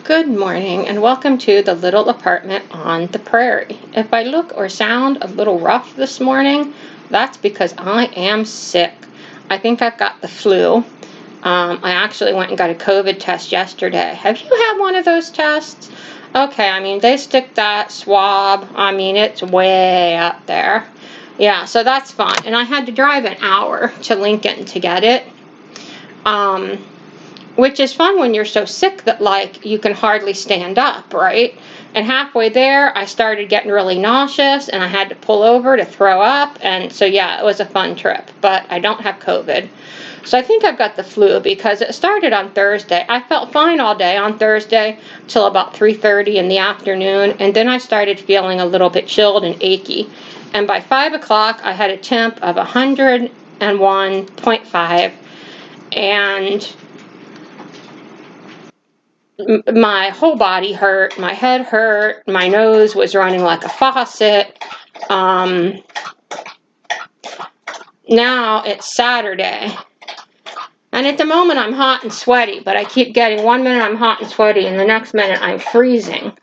Good morning and welcome to the little apartment on the prairie. If I look or sound a little rough this morning, that's because I am sick. I think I've got the flu. I actually went and got a COVID test yesterday. Have you had one of those tests? Okay, they stick that swab. It's way up there. Yeah, so that's fun. And I had to drive an hour to Lincoln to get it. Which is fun when you're so sick that you can hardly stand up, right? And halfway there, I started getting really nauseous and I had to pull over to throw up. And so, yeah, it was a fun trip, but I don't have COVID. So I think I've got the flu because it started on Thursday. I felt fine all day on Thursday till about 3:30 in the afternoon. And then I started feeling a little bit chilled and achy. And by 5 o'clock, I had a temp of 101.5. And my whole body hurt, my head hurt, my nose was running like a faucet. Now it's Saturday, and at the moment I'm hot and sweaty, but I keep getting 1 minute I'm hot and sweaty, and the next minute I'm freezing.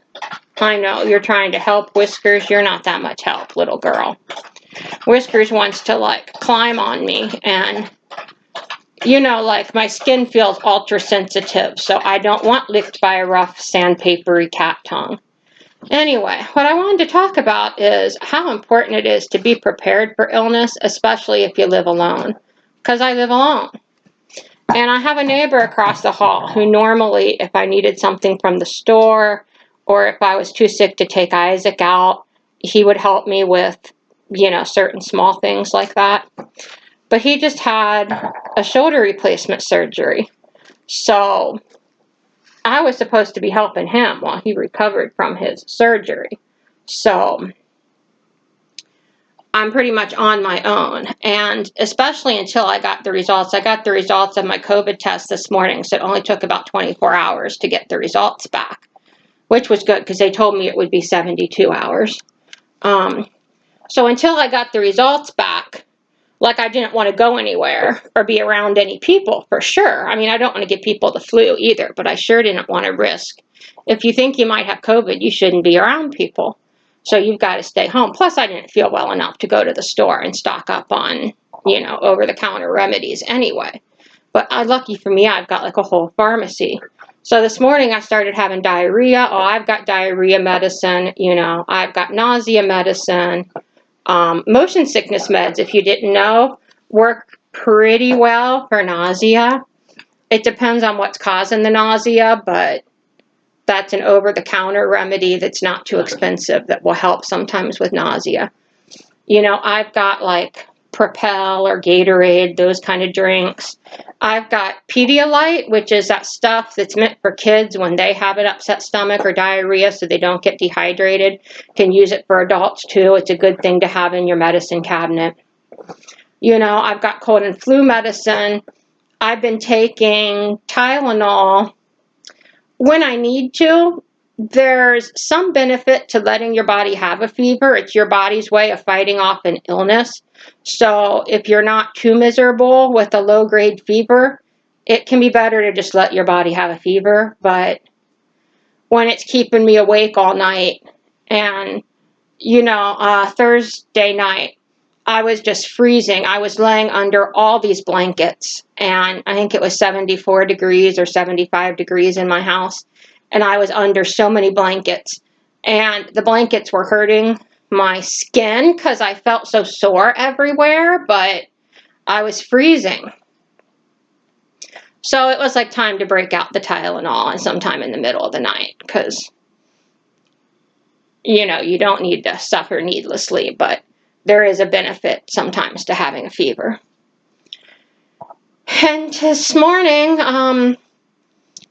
I know, you're trying to help, Whiskers. You're not that much help, little girl. Whiskers wants to climb on me, and my skin feels ultra sensitive, so I don't want licked by a rough, sandpapery cat tongue. Anyway, what I wanted to talk about is how important it is to be prepared for illness, especially if you live alone. Because I live alone. And I have a neighbor across the hall who normally, if I needed something from the store, or if I was too sick to take Isaac out, he would help me with, certain small things like that. But he just had a shoulder replacement surgery. So I was supposed to be helping him while he recovered from his surgery. So I'm pretty much on my own. And especially until I got the results. I got the results of my COVID test this morning, so it only took about 24 hours to get the results back, which was good because they told me it would be 72 hours. So until I got the results back, I didn't want to go anywhere or be around any people for sure. I don't want to give people the flu either, but I sure didn't want to risk. If you think you might have COVID, you shouldn't be around people. So you've got to stay home. Plus, I didn't feel well enough to go to the store and stock up on, over-the-counter remedies anyway. But lucky for me, I've got a whole pharmacy. So this morning I started having diarrhea. Oh, I've got diarrhea medicine. I've got nausea medicine. Motion sickness meds, if you didn't know, work pretty well for nausea. It depends on what's causing the nausea, but that's an over-the-counter remedy that's not too expensive that will help sometimes with nausea. I've got Propel or Gatorade, those kind of drinks. I've got Pedialyte, which is that stuff that's meant for kids when they have an upset stomach or diarrhea so they don't get dehydrated. Can use it for adults too. It's a good thing to have in your medicine cabinet. I've got cold and flu medicine. I've been taking Tylenol when I need to. There's some benefit to letting your body have a fever. It's your body's way of fighting off an illness. So if you're not too miserable with a low-grade fever, it can be better to just let your body have a fever. But when it's keeping me awake all night, and, Thursday night, I was just freezing. I was laying under all these blankets, and I think it was 74 degrees or 75 degrees in my house. And I was under so many blankets, and the blankets were hurting my skin because I felt so sore everywhere, but I was freezing. So it was time to break out the Tylenol and sometime in the middle of the night because, you don't need to suffer needlessly, but there is a benefit sometimes to having a fever. And this morning,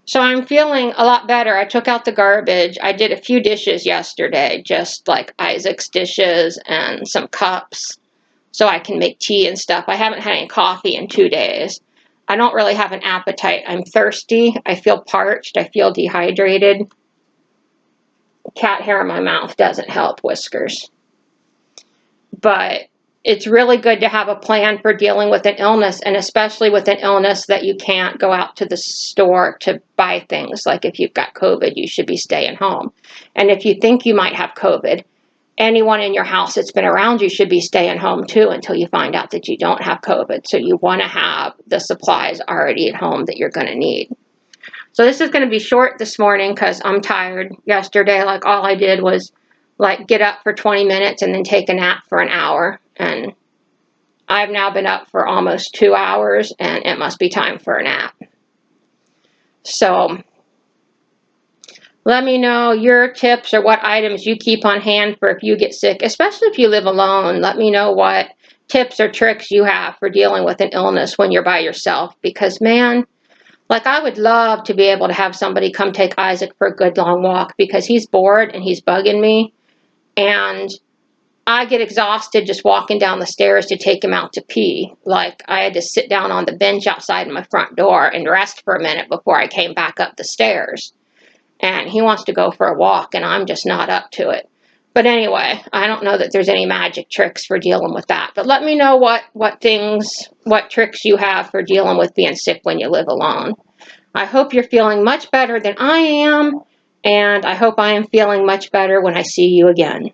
so I'm feeling a lot better. I took out the garbage. I did a few dishes yesterday, just Isaac's dishes and some cups, so I can make tea and stuff. I haven't had any coffee in 2 days. I don't really have an appetite. I'm thirsty. I feel parched. I feel dehydrated. Cat hair in my mouth doesn't help, Whiskers. But it's really good to have a plan for dealing with an illness, and especially with an illness that you can't go out to the store to buy things. Like if you've got COVID, you should be staying home. And if you think you might have COVID, anyone in your house that's been around you should be staying home too until you find out that you don't have COVID. So you want to have the supplies already at home that you're going to need. So this is going to be short this morning because I'm tired. Yesterday, like all I did was like get up for 20 minutes and then take a nap for an hour. And I've now been up for almost 2 hours and it must be time for a nap. So let me know your tips or what items you keep on hand for if you get sick, especially if you live alone. Let me know what tips or tricks you have for dealing with an illness when you're by yourself. Because man, like I would love to be able to have somebody come take Isaac for a good long walk because he's bored and he's bugging me. And I get exhausted just walking down the stairs to take him out to pee. Like I had to sit down on the bench outside my front door and rest for a minute before I came back up the stairs. And he wants to go for a walk and I'm just not up to it. But anyway, I don't know that there's any magic tricks for dealing with that. But let me know what tricks you have for dealing with being sick when you live alone. I hope you're feeling much better than I am, and I hope I am feeling much better when I see you again.